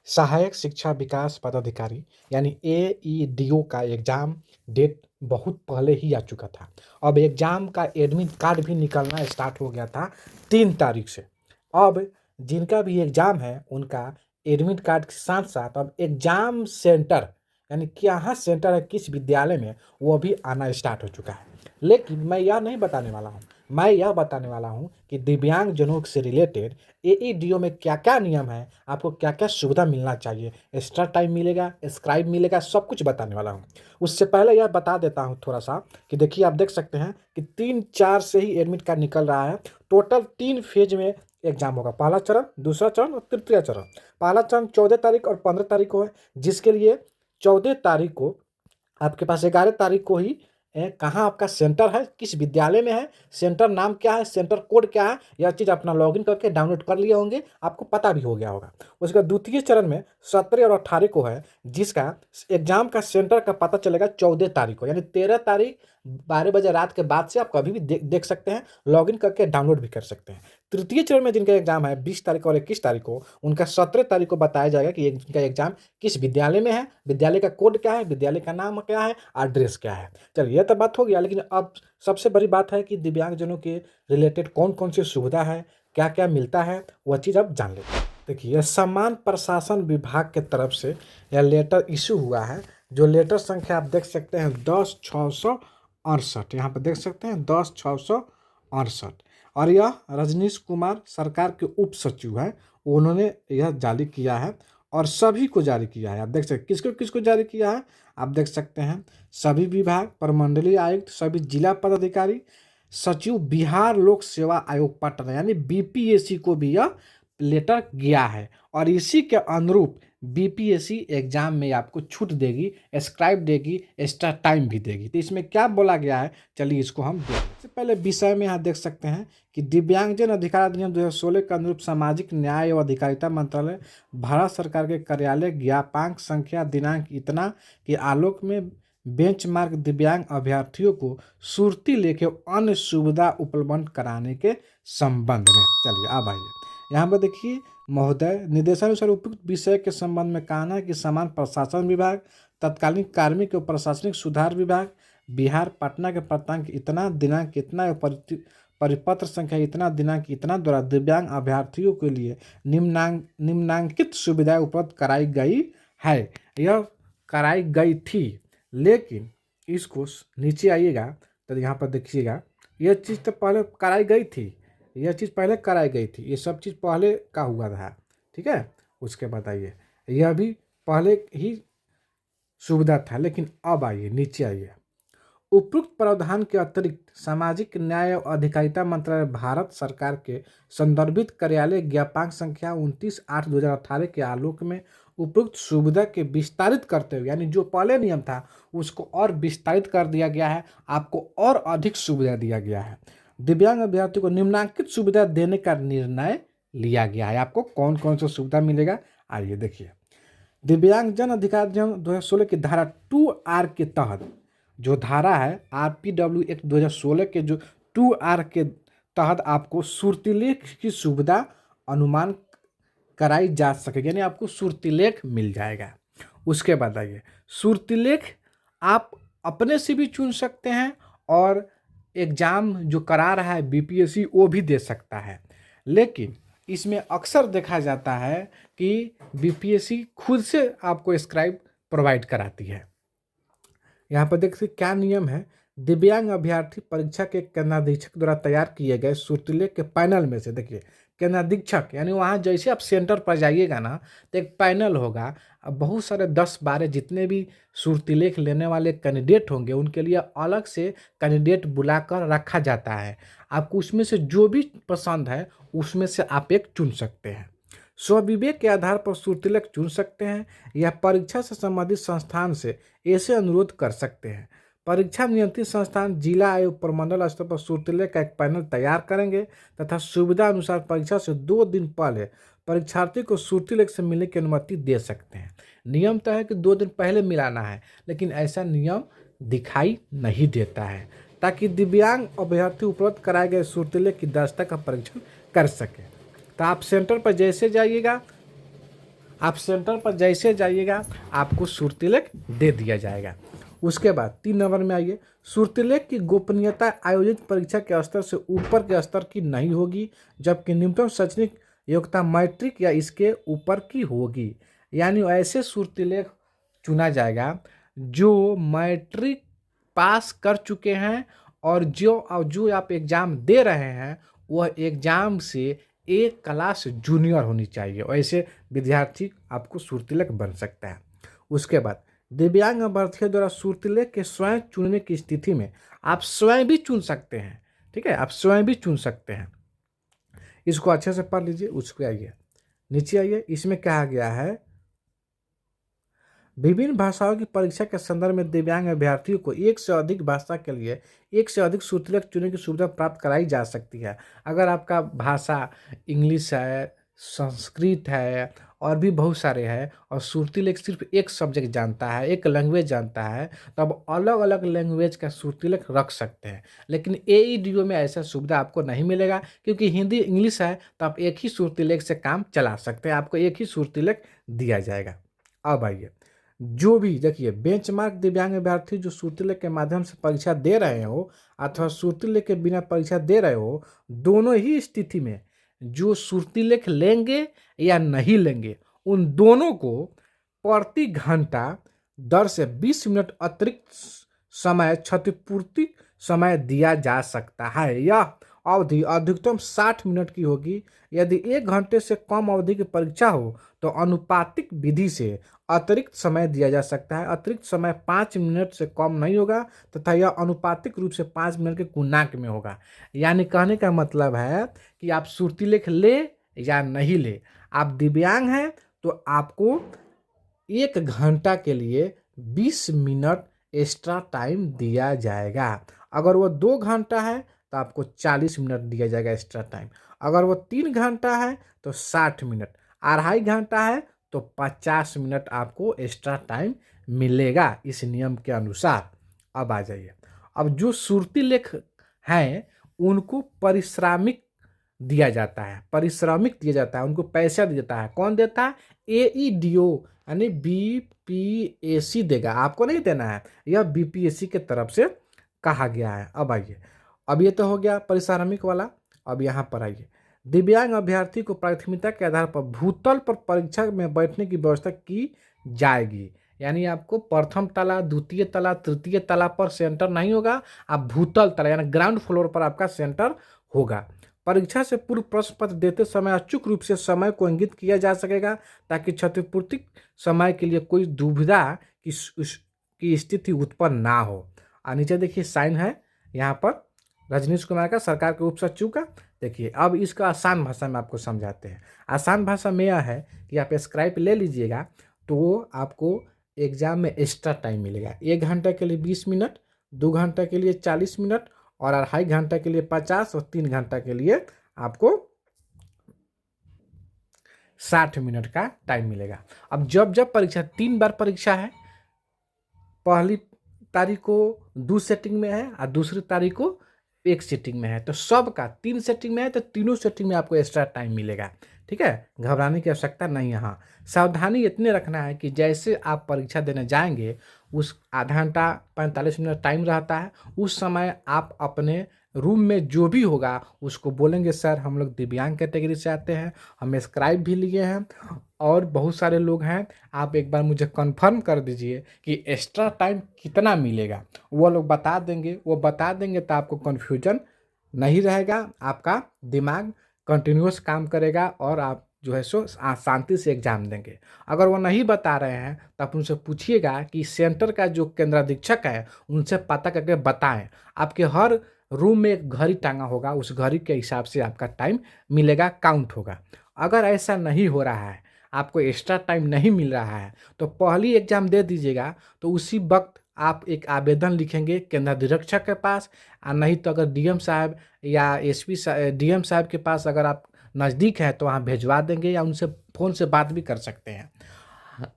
सहायक शिक्षा विकास पदाधिकारी यानी एईडीओ का एग्ज़ाम डेट बहुत पहले ही आ चुका था। अब एग्ज़ाम का एडमिट कार्ड भी निकलना स्टार्ट हो गया था 3 तारीख से। अब जिनका भी एग्ज़ाम है उनका एडमिट कार्ड के साथ-साथ अब एग्ज़ाम सेंटर यानी कहाँ सेंटर है किस विद्यालय में वो भी आना स्टार्ट हो चुका है। लेकिन मैं यह नहीं बताने वाला हूँ, मैं यह बताने वाला हूँ कि दिव्यांगजनों से रिलेटेड एईडीओ में क्या-क्या नियम है, आपको क्या-क्या सुविधा मिलना चाहिए, एक्स्ट्रा टाइम मिलेगा, स्क्राइब मिलेगा, सब कुछ बताने वाला हूँ। उससे पहले यह बता देता हूँ थोड़ा-सा कि देखिए आप देख सकते हैं कि 3-4 से ही एडमिट कार्ड निकल रहा है। टोटल 3 फेज़ में एग्ज़ाम होगा। पहला चरण, दूसरा चरण और तृतीय चरण। पहला चरण 14 तारीख और 15 तारीख को है, जिसके लिए 14 तारीख को आपके पास 11 तारीख को ही कहाँ आपका सेंटर है, किस विद्यालय में है, सेंटर नाम क्या है, सेंटर कोड क्या है, यह चीज़ अपना लॉगिन करके डाउनलोड कर लिए होंगे, आपको पता भी हो गया होगा। उसके बाद द्वितीय चरण में 17 और 18 को है, जिसका एग्ज़ाम का सेंटर का पता चलेगा 14 तारीख को, यानी 13 तारीख 12 बजे रात के बाद से आप कभी भी देख सकते हैं, लॉगिन करके डाउनलोड भी कर सकते हैं। तृतीय चरण में जिनका एग्ज़ाम है 20 तारीख और 21 तारीख को, उनका 17 तारीख को बताया जाएगा कि इनका एग्ज़ाम किस विद्यालय में है, विद्यालय का कोड क्या है, विद्यालय का नाम क्या है, एड्रेस क्या है। चलिए ये तो बात हो गया, लेकिन अब सबसे बड़ी बात है कि दिव्यांगजनों के रिलेटेड कौन-कौन सी सुविधा है, क्या-क्या मिलता है, वह चीज़ अब जान लेते हैं। देखिए, यह समान प्रशासन विभाग के तरफ से यह लेटर इश्यू हुआ है, जो लेटर संख्या आप देख सकते हैं 10/668, यहाँ पे देख सकते हैं 10/668, और यह रजनीश कुमार सरकार के उप सचिव हैं, उन्होंने यह जारी किया है और सभी को जारी किया है। आप देख सकते हैं किसको-किसको जारी किया है, आप देख सकते हैं सभी विभाग, प्रमंडलीय आयुक्त, सभी जिला पदाधिकारी, सचिव, बिहार लोक सेवा आयोग पटना यानी बीपीएससी को भी यह लेटर गया है और इसी के अनुरूप बीपीएससी एग्जाम में आपको छूट देगी, स्क्राइब देगी, एक्स्ट्रा टाइम भी देगी। तो इसमें क्या बोला गया है, चलिए इसको हम देखें। सबसे पहले विषय में यहाँ देख सकते हैं कि दिव्यांगजन अधिकार अधिनियम 2016 के अनुरूप सामाजिक न्याय एवं अधिकारिता मंत्रालय, भारत सरकार के कार्यालय, ज्ञापांक संख्या दिनांक इतना के आलोक में बेंचमार्क दिव्यांग अभ्यर्थियों को सुर्ती लेके अन्य सुविधा उपलब्ध कराने के संबंध में। चलिए अब आइए यहाँ पर देखिए, महोदय निर्देशानुसार उपयुक्त विषय के संबंध में कहना है कि समान प्रशासन विभाग, तत्कालीन कार्मिक एवं प्रशासनिक सुधार विभाग, बिहार पटना के प्रांत इतना दिनांक इतना एवं परिपत्र संख्या इतना दिनांक इतना द्वारा दिव्यांग अभ्यर्थियों के लिए निम्नांकित सुविधाएं उपलब्ध कराई गई है। यह कराई गई थी, लेकिन इसको नीचे आइएगा तो यहाँ पर देखिएगा, यह चीज़ तो पहले कराई गई थी, यह चीज़ पहले कराई गई थी, ये सब चीज़ पहले का हुआ था, ठीक है। उसके बाद आइए, यह भी पहले ही सुविधा था, लेकिन अब आइए नीचे आइए, उपयुक्त प्रावधान के अतिरिक्त सामाजिक न्याय और अधिकारिता मंत्रालय भारत सरकार के संदर्भित कार्यालय ज्ञापांक संख्या 29/8/2018 के आलोक में उपयुक्त सुविधा के विस्तारित करते हुए, यानी जो पहले नियम था उसको और विस्तारित कर दिया गया है, आपको और अधिक सुविधा दिया गया है। दिव्यांग अभ्यर्थियों को निम्नांकित सुविधा देने का निर्णय लिया गया है। आपको कौन कौन सा सुविधा मिलेगा, आइए देखिए। दिव्यांगजन अधिकार अधिनियम 2016 की धारा 2R के तहत जो धारा है, RPW एक्ट 2016 के जो 2R के तहत आपको सुर्तीलेख की सुविधा अनुमान कराई जा सकेगी, यानी आपको सुर्तीलेख मिल जाएगा। उसके बाद आइए, सुर्तीलेख आप अपने से भी चुन सकते हैं और एग्ज़ाम जो करा रहा है बीपीएससी वो भी दे सकता है, लेकिन इसमें अक्सर देखा जाता है कि बीपीएससी खुद से आपको स्क्राइब प्रोवाइड कराती है। यहाँ पर देखिए क्या नियम है, दिव्यांग अभ्यर्थी परीक्षा के केंद्राधीक्षक द्वारा तैयार किए गए सुर्तीलेख के पैनल में से, देखिए केंद्राधीक्षक यानी वहाँ जैसे आप सेंटर पर जाइएगा ना तो एक पैनल होगा, अब बहुत सारे 10-12 जितने भी सुर्तीलेख लेने वाले कैंडिडेट होंगे उनके लिए अलग से कैंडिडेट बुलाकर रखा जाता है। आपको उसमें से जो भी पसंद है उसमें से आप एक चुन सकते हैं। स्वविवेक के आधार पर सुर्तीलेख चुन सकते हैं या परीक्षा से संबंधित संस्थान से ऐसे अनुरोध कर सकते हैं। परीक्षा नियंत्रित संस्थान जिला आयोग प्रमंडल स्तर पर सुर्तीलेख का एक पैनल तैयार करेंगे तथा सुविधा अनुसार परीक्षा से 2 दिन पहले परीक्षार्थी को सुर्तीलेख से मिलने की अनुमति दे सकते हैं। नियम तो है कि 2 दिन पहले मिलाना है, लेकिन ऐसा नियम दिखाई नहीं देता है ताकि दिव्यांग अभ्यर्थी उपलब्ध कराए गए सुर्तीलेख की दस्ता का परीक्षण कर सके। तो आप सेंटर पर जैसे जाइएगा आप सेंटर पर जैसे जाइएगा आपको सुरतिलेख दे दिया जाएगा। उसके बाद 3 नंबर में आइए, सुरतिलेख की गोपनीयता आयोजित परीक्षा के स्तर से ऊपर के स्तर की नहीं होगी, जबकि न्यूनतम शैक्षणिक योग्यता मैट्रिक या इसके ऊपर की होगी। यानी ऐसे सुरतिलेख चुना जाएगा जो मैट्रिक पास कर चुके हैं और जो आप एग्ज़ाम दे रहे हैं वह एग्ज़ाम से एक क्लास जूनियर होनी चाहिए। ऐसे विद्यार्थी आपको सुरतिलेख बन सकता है। उसके बाद दिव्यांग अभ्यर्थियों द्वारा सुरतिलेख के स्वयं चुनने की स्थिति में आप स्वयं भी चुन सकते हैं। ठीक है, आप स्वयं भी चुन सकते हैं। इसको अच्छे से पढ़ लीजिए। उसके आइए, नीचे आइए, इसमें कहा गया है विभिन्न भाषाओं की परीक्षा के संदर्भ में दिव्यांग अभ्यर्थियों को एक से अधिक भाषा के लिए एक से अधिक सुरतिलेख चुनने की सुविधा प्राप्त कराई जा सकती है। अगर आपका भाषा इंग्लिश है, संस्कृत है और भी बहुत सारे हैं और सुरतिलेख सिर्फ एक सब्जेक्ट जानता है, एक लैंग्वेज जानता है, तब अलग अलग लैंग्वेज का सुरतिलेख रख सकते हैं। लेकिन एईडीओ में ऐसा सुविधा आपको नहीं मिलेगा, क्योंकि हिंदी इंग्लिश है तो आप एक ही सुरतिलेख से काम चला सकते हैं। आपको एक ही सुरतिलेख दिया जाएगा। अब आइए, जो भी देखिए बेंचमार्क दिव्यांग अभ्यर्थी जो सुरतिलेख के माध्यम से परीक्षा दे रहे हो अथवा सुरतिलेख के बिना परीक्षा दे रहे हो, दोनों ही स्थिति में जो सुरतिलेख लेंगे या नहीं लेंगे उन दोनों को प्रति घंटा 10 से 20 मिनट अतिरिक्त समय क्षतिपूर्ति समय दिया जा सकता है। यह अवधि अधिकतम 60 मिनट की होगी। यदि 1 घंटे से कम अवधि की परीक्षा हो तो अनुपातिक विधि से अतिरिक्त समय दिया जा सकता है। अतिरिक्त समय 5 मिनट से कम नहीं होगा तथा यह अनुपातिक रूप से 5 मिनट के गुणांक में होगा। यानी कहने का मतलब है कि आप सुरतिलेख ले या नहीं ले, आप दिव्यांग हैं तो आपको 1 घंटा के लिए 20 मिनट एक्स्ट्रा टाइम दिया जाएगा। अगर वो 2 घंटा है तो आपको 40 मिनट दिया जाएगा एक्स्ट्रा टाइम। अगर वो 3 घंटा है तो 60 मिनट, 2.5 घंटा है तो 50 मिनट आपको एक्स्ट्रा टाइम मिलेगा इस नियम के अनुसार। अब आ जाइए, अब जो सुरतिलेख हैं उनको पारिश्रमिक दिया जाता है, पारिश्रमिक दिया जाता है, उनको पैसा दिया जाता है। कौन देता है? एईडीओ यानी बीपीएससी देगा, आपको नहीं देना है, यह बीपीएससी के तरफ से कहा गया है। अब आइए, अब ये तो हो गया पारिश्रमिक वाला। अब यहाँ पर आइए, दिव्यांग अभ्यर्थी को प्राथमिकता के आधार पर भूतल पर परीक्षा में बैठने की व्यवस्था की जाएगी। यानी आपको प्रथम तला, द्वितीय तला, तृतीय तला पर सेंटर नहीं होगा, आप भूतल तला यानी ग्राउंड फ्लोर पर आपका सेंटर होगा। परीक्षा से पूर्व प्रश्न पत्र देते समय अचूक रूप से समय को इंगित किया जा सकेगा ताकि क्षतिपूर्ति समय के लिए कोई दुविधा की स्थिति उत्पन्न ना हो। और नीचे देखिए साइन है यहाँ पर रजनीश कुमार का, सरकार के उप सचिव का। देखिए अब इसका आसान भाषा में आपको समझाते हैं। आसान भाषा में यह है कि आप स्क्राइप ले लीजिएगा तो आपको एग्जाम में एक्स्ट्रा टाइम मिलेगा। 1 घंटे के लिए 20 मिनट, 2 घंटे के लिए 40 मिनट और 2.5 घंटे के लिए 50 और 3 घंटा के लिए आपको 60 मिनट का टाइम मिलेगा। अब जब परीक्षा 3 बार परीक्षा है, पहली तारीख को 2 सेटिंग में है और दूसरी तारीख को 1 सेटिंग में है, तो सबका 3 सेटिंग में है तो तीनों सेटिंग में आपको एक्स्ट्रा टाइम मिलेगा। ठीक है, घबराने की आवश्यकता नहीं है। हाँ, सावधानी इतने रखना है कि जैसे आप परीक्षा देने जाएंगे उस आधा घंटा 45 मिनट टाइम रहता है, उस समय आप अपने रूम में जो भी होगा उसको बोलेंगे सर हम लोग दिव्यांग कैटेगरी से आते हैं, हम स्क्राइब भी लिए हैं और बहुत सारे लोग हैं, आप एक बार मुझे कंफर्म कर दीजिए कि एक्स्ट्रा टाइम कितना मिलेगा। वो लोग बता देंगे, वो बता देंगे तो आपको कन्फ्यूजन नहीं रहेगा, आपका दिमाग कंटिन्यूस काम करेगा और आप जो है सो शांति से एग्जाम देंगे। अगर वो नहीं बता रहे हैं तो आप उनसे पूछिएगा कि सेंटर का जो केंद्राधीक्षक है उनसे पता करके बताएं। आपके हर रूम में एक घड़ी टांगा होगा, उस घड़ी के हिसाब से आपका टाइम मिलेगा, काउंट होगा। अगर ऐसा नहीं हो रहा है, आपको एक्स्ट्रा टाइम नहीं मिल रहा है, तो पहली एग्जाम दे दीजिएगा, तो उसी वक्त आप एक आवेदन लिखेंगे केंद्राधीक्षक के पास। और नहीं तो अगर डीएम साहब या एसपी डीएम साहब के पास अगर आप नज़दीक है तो वहाँ भिजवा देंगे या उनसे फ़ोन से बात भी कर सकते हैं।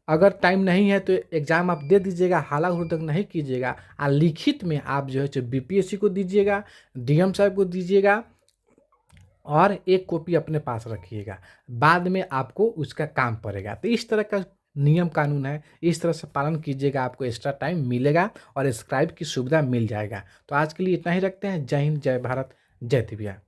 अगर टाइम नहीं है तो एग्ज़ाम आप दे दीजिएगा, हाला हुड़दंग नहीं कीजिएगा और लिखित में आप जो है बीपीएससी को दीजिएगा, डीएम साहब को दीजिएगा और एक कॉपी अपने पास रखिएगा, बाद में आपको उसका काम पड़ेगा। तो इस तरह का नियम कानून है, इस तरह से पालन कीजिएगा, आपको एक्स्ट्रा टाइम मिलेगा और स्क्राइब की सुविधा मिल जाएगा। तो आज के लिए इतना ही रखते हैं। जय हिंद, जय भारत, जय तिविया।